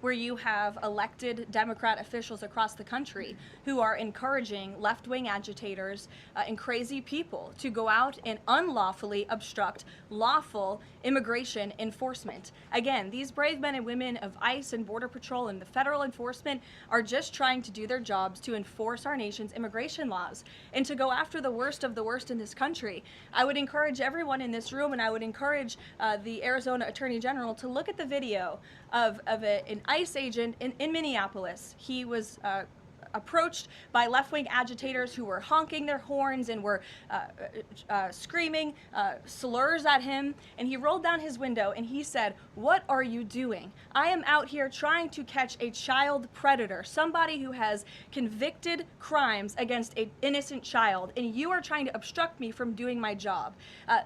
where you have elected Democrat officials across the country who are encouraging left-wing agitators and crazy people to go out and unlawfully obstruct lawful immigration enforcement. Again, these brave men and women of ICE and Border Patrol and the federal enforcement are just trying to do their jobs to enforce our nation's immigration laws and to go after the worst of the worst in this country. I would encourage everyone in this room, and I would encourage the Arizona Attorney General to look at the video of an ICE agent in Minneapolis. He was approached by left-wing agitators who were honking their horns and were screaming slurs at him, and he rolled down his window and he said, "What are you doing? I am out here trying to catch a child predator, somebody who has convicted crimes against an innocent child, and you are trying to obstruct me from doing my job."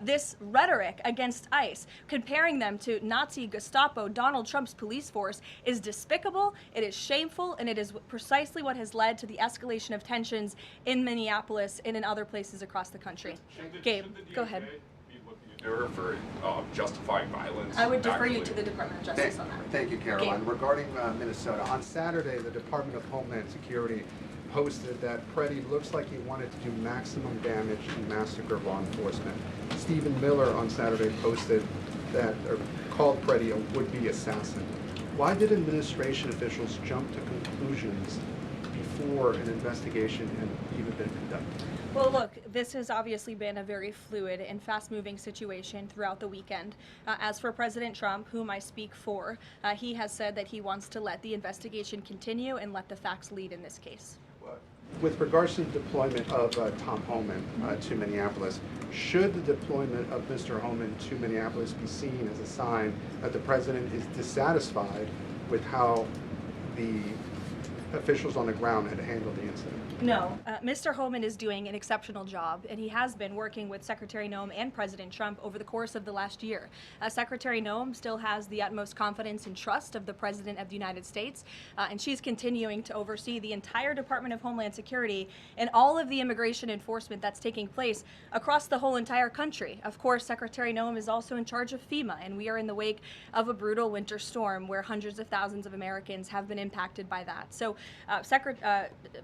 This rhetoric against ICE, comparing them to Nazi Gestapo, Donald Trump's police force, is despicable, it is shameful, and it is precisely what has led to the escalation of tensions in Minneapolis and in other places across the country. Gabe, go ahead. Be looking into her for justifying violence? I would defer you to the Department of Justice on that. Thank you, Caroline. Regarding Minnesota, on Saturday, the Department of Homeland Security posted that Preddy looks like he wanted to do maximum damage and massacre law enforcement. Stephen Miller on Saturday posted that, or called Preddy a would-be assassin. Why did administration officials jump to conclusions before an investigation had even been conducted? Well, look, this has obviously been a very fluid and fast-moving situation throughout the weekend. As for President Trump, whom I speak for, he has said that he wants to let the investigation continue and let the facts lead in this case. With regards to the deployment of Tom Homan to Minneapolis, should the deployment of Mr. Homan to Minneapolis be seen as a sign that the president is dissatisfied with how the officials on the ground had handled the incident? No, Mr. Homan is doing an exceptional job, and he has been working with Secretary Noem and President Trump over the course of the last year. Secretary Noem still has the utmost confidence and trust of the President of the United States, and she's continuing to oversee the entire Department of Homeland Security and all of the immigration enforcement that's taking place across the whole entire country. Of course, Secretary Noem is also in charge of FEMA, and we are in the wake of a brutal winter storm where hundreds of thousands of Americans have been impacted by that. So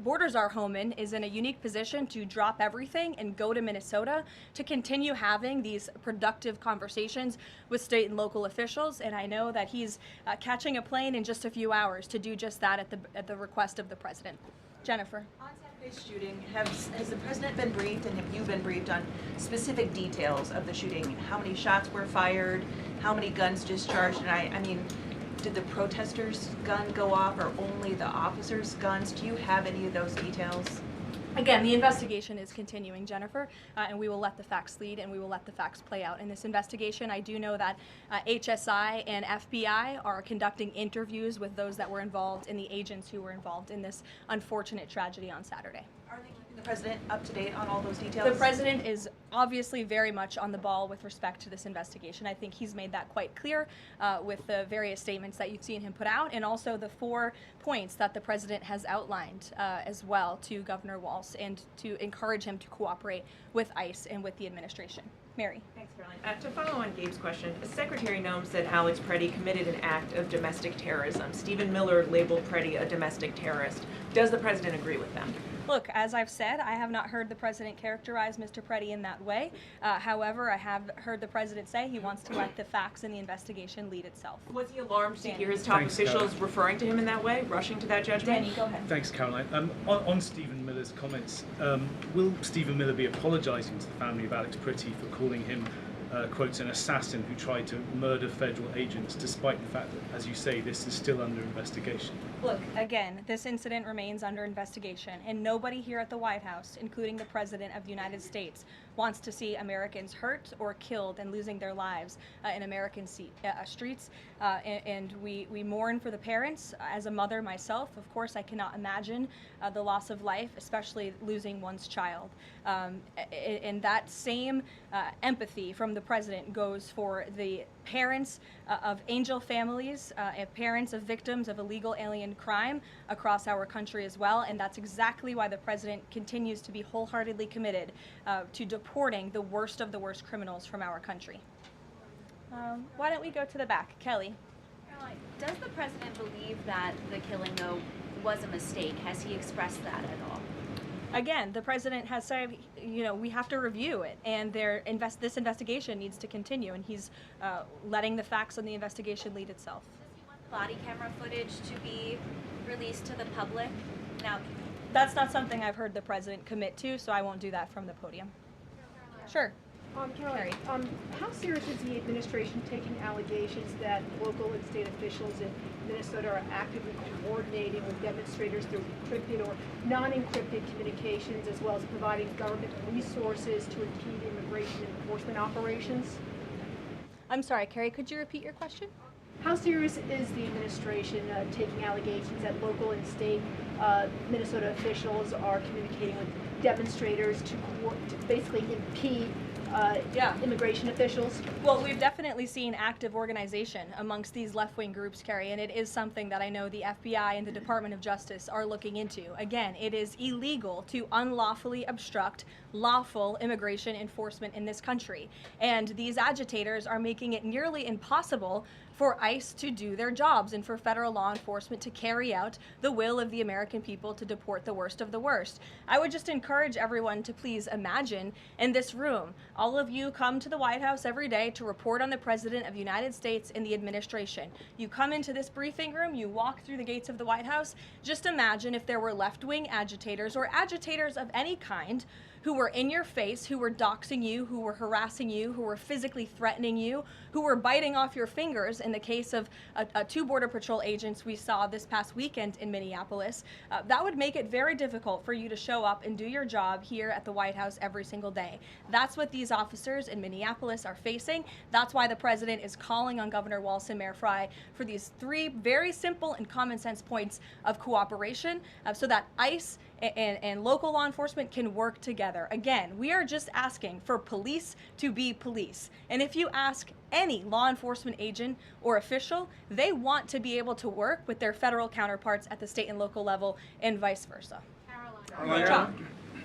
Borders Are Homan is in a unique position to drop everything and go to Minnesota to continue having these productive conversations with state and local officials, and I know that he's catching a plane in just a few hours to do just that at the request of the president. Jennifer. On Saturday's shooting, has the president been briefed, and have you been briefed on specific details of the shooting? How many shots were fired? How many guns discharged? And I mean, did the protesters' gun go off, or only the officers' guns? Do you have any of those details? Again, the investigation is continuing, Jennifer, and we will let the facts lead and we will let the facts play out. In this investigation, I do know that HSI and FBI are conducting interviews with those that were involved and the agents who were involved in this unfortunate tragedy on Saturday. Are they keeping the president up to date on all those details? The president is obviously very much on the ball with respect to this investigation. I think he's made that quite clear with the various statements that you've seen him put out, and also the 4 points that the president has outlined as well to Governor Walz, and to encourage him to cooperate with ICE and with the administration. Mary. Thanks, Caroline. To follow on Gabe's question, Secretary Noem said Alex Preddy committed an act of domestic terrorism. Stephen Miller labeled Preddy a domestic terrorist. Does the president agree with them? Look, as I've said, I have not heard the president characterize Mr. Preddy in that way. However, I have heard the president say he wants to let the facts in the investigation lead itself. Was he alarmed to hear his top officials referring to him in that way, rushing to that judgment? Danny, go ahead. Thanks, Caroline. On Stephen Miller's comments, will Stephen Miller be apologising to the family of Alex Preddy for calling him, quotes, an assassin who tried to murder federal agents, despite the fact that, as you say, this is still under investigation? Look, again, this incident remains under investigation, and nobody here at the White House, including the President of the United States, wants to see Americans hurt or killed and losing their lives in American streets. And we mourn for the parents. As a mother myself, of course, I cannot imagine the loss of life, especially losing one's child. And that same empathy from the President goes for the parents of angel families, and parents of victims of illegal alien crime across our country as well, and that's exactly why the President continues to be wholeheartedly committed to deporting the worst of the worst criminals from our country. Why don't we go to the back? Kelly. Caroline, does the president believe that the killing, though, was a mistake? Has he expressed that at all? Again, the president has said, we have to review it, and this investigation needs to continue, and he's letting the facts on the investigation lead itself. Does he want body camera footage to be released to the public? Now, that's not something I've heard the president commit to, so I won't do that from the podium. Sure. Caroline, how serious is the administration taking allegations that local and state officials in Minnesota are actively coordinating with demonstrators through encrypted or non-encrypted communications, as well as providing government resources to impede immigration enforcement operations? I'm sorry, Carrie, could you repeat your question? How serious is the administration taking allegations that local and state Minnesota officials are communicating with demonstrators to basically impede immigration officials? Well, we've definitely seen active organization amongst these left-wing groups, Carrie, and it is something that I know the FBI and the Department of Justice are looking into. Again, it is illegal to unlawfully obstruct lawful immigration enforcement in this country, and these agitators are making it nearly impossible for ICE to do their jobs and for federal law enforcement to carry out the will of the American people to deport the worst of the worst. I would just encourage everyone to please imagine in this room, all of you come to the White House every day to report on the President of the United States and the administration. You come into this briefing room, you walk through the gates of the White House. Just imagine if there were left-wing agitators or agitators of any kind who were in your face, who were doxing you, who were harassing you, who were physically threatening you, who were biting off your fingers in the case of two Border Patrol agents we saw this past weekend in Minneapolis. That would make it very difficult for you to show up and do your job here at the White House every single day. That's what these officers in Minneapolis are facing. That's why the president is calling on Governor Walz and Mayor Frey for these three very simple and common sense points of cooperation so that ICE and local law enforcement can work together. Again, we are just asking for police to be police. And if you ask any law enforcement agent or official, they want to be able to work with their federal counterparts at the state and local level and vice versa. Caroline.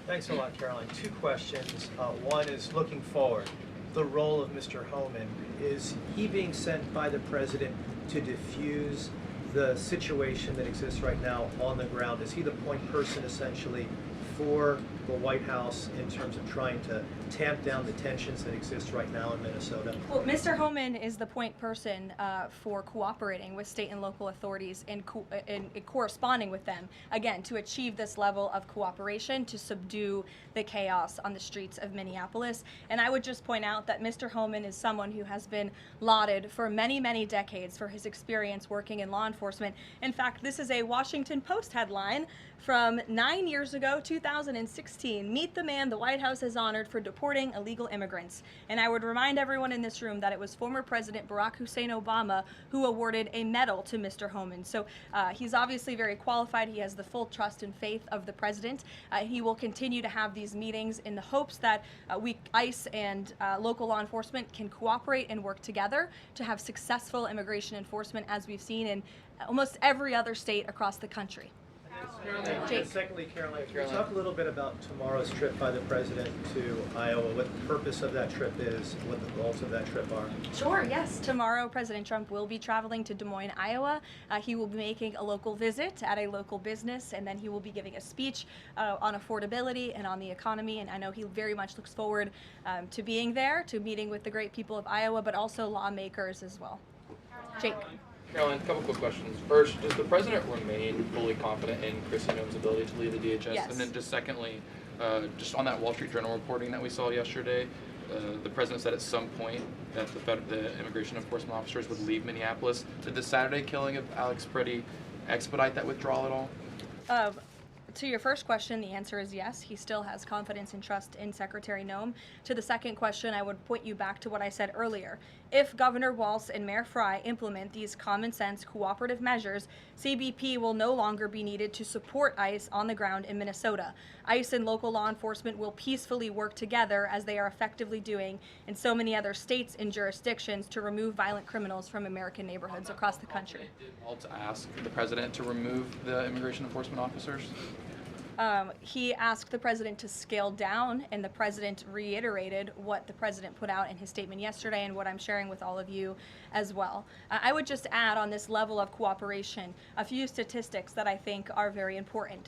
Thanks a lot, Caroline. Two questions. One is looking forward. The role of Mr. Homan. Is he being sent by the president to diffuse the situation that exists right now on the ground? Is he the point person essentially for the White House in terms of trying to tamp down the tensions that exist right now in Minnesota? Well, Mr. Homan is the point person for cooperating with state and local authorities and corresponding with them, again, to achieve this level of cooperation to subdue the chaos on the streets of Minneapolis. And I would just point out that Mr. Homan is someone who has been lauded for many, many decades for his experience working in law enforcement. In fact, this is a Washington Post headline from 9 years ago, 2016. Meet the man the White House has honored for deporting illegal immigrants. And I would remind everyone in this room that it was former President Barack Hussein Obama who awarded a medal to Mr. Homan. So he's obviously very qualified. He has the full trust and faith of the president. He will continue to have these meetings in the hopes that ICE and local law enforcement can cooperate and work together to have successful immigration enforcement, as we've seen in almost every other state across the country. And secondly, Caroline, can you talk a little bit about tomorrow's trip by the president to Iowa, what the purpose of that trip is, what the goals of that trip are? Sure, yes. Tomorrow, President Trump will be traveling to Des Moines, Iowa. He will be making a local visit at a local business, and then he will be giving a speech on affordability and on the economy. And I know he very much looks forward to being there, to meeting with the great people of Iowa, but also lawmakers as well. Jake. Caroline, a couple quick questions. First, does the president remain fully confident in Kristi Noem's ability to lead the DHS? Yes. And then just secondly, just on that Wall Street Journal reporting that we saw yesterday, the president said at some point that the immigration enforcement officers would leave Minneapolis. Did the Saturday killing of Alex Pretty expedite that withdrawal at all? To your first question, the answer is yes. He still has confidence and trust in Secretary Noem. To the second question, I would point you back to what I said earlier. If Governor Walz and Mayor Frey implement these common sense cooperative measures, CBP will no longer be needed to support ICE on the ground in Minnesota. ICE and local law enforcement will peacefully work together, as they are effectively doing in so many other states and jurisdictions, to remove violent criminals from American neighborhoods across the country. Did Walz ask the president to remove the immigration enforcement officers? He asked the president to scale down, and the president reiterated what the president put out in his statement yesterday and what I'm sharing with all of you as well. I would just add on this level of cooperation a few statistics that I think are very important.